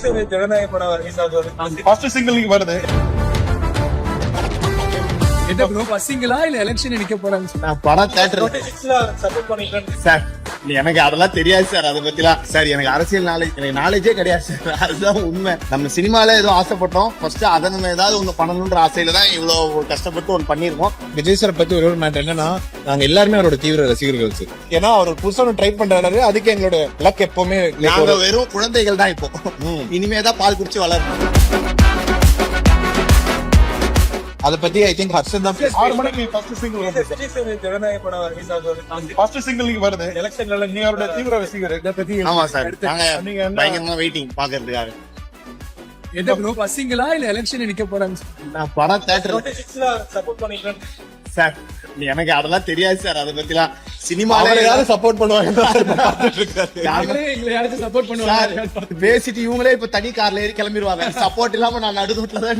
ஜனநாயக படம் வருது. ஃபர்ஸ்ட் சிங்கிள் வருது. என்ன ப்ரோ பசிங்களா இல்ல எலெக்ஷன் நிக்க போறாங்க? நான் படம் தியேட்டர் சப்போர்ட் பண்ணிக்கிறேன் சார். எனக்கு அதெல்லாம் தெரியாது சார். அதை பத்திலாம் சார் எனக்கு அரசியல் நாலேஜே கிடையாது சார். அதுதான் உண்மை. நம்ம சினிமால ஏதோ ஆசைப்பட்டோம் ஃபர்ஸ்ட், அதை நம்ம ஏதாவது ஒண்ணு பண்ணணும்ன்ற ஆசையில தான் இவ்வளவு கஷ்டப்பட்டு ஒன்று பண்ணிருக்கோம். விஜய் சார் பத்தி ஒரு மேட்டர் என்னன்னா, நாங்க எல்லாருமே அவரோட தீவிர ரசிகர்கள் சார். ஏன்னா அவர் புதுசா ட்ரை பண்றாரு. அதுக்கு எங்களோட லக் எப்பவுமே நாங்க வெறும் குழந்தைகள் தான் இப்போ. இனிமேதான் பால் குடிச்சு வளரணும். அத பத்தி ஐ திங்க் ஹர்ஷன் தான் 6 மணிக்கு ஃபர்ஸ்ட் சிங்கிள் வருது. ஜனநாயக படம் வருது. ஃபர்ஸ்ட் சிங்கிள் வருது. எலெக்ஷன்ல நீங்க அவரோட தீவிர ரசிகர். இத பத்தி ஆமா சார். நாங்க நீங்க என்ன- பயங்கரமா வெயிட்டிங் பாக்குறதுக்காக. என்ன ப்ரோ பசிங்களா இல்ல எலெக்ஷன் நிக்க போறாங்க? நான் படம் தியேட்டர் சப்போர்ட் பண்ணிக்கிறேன் சார். எனக்கு அதெல்லாம் தெரியாது சார். அதை பத்திலாம் சினிமால யாரும் சப்போர்ட் பண்ணுவாங்க. நாங்களே எங்களை யாராச்சும் சப்போர்ட் பண்ணுவாங்க? பேசிட்டு இவங்களே இப்ப தனி கார்ல ஏறி கிளம்பிடுவாங்க. சப்போர்ட் இல்லாம நான் நடு ரோட்ல தான்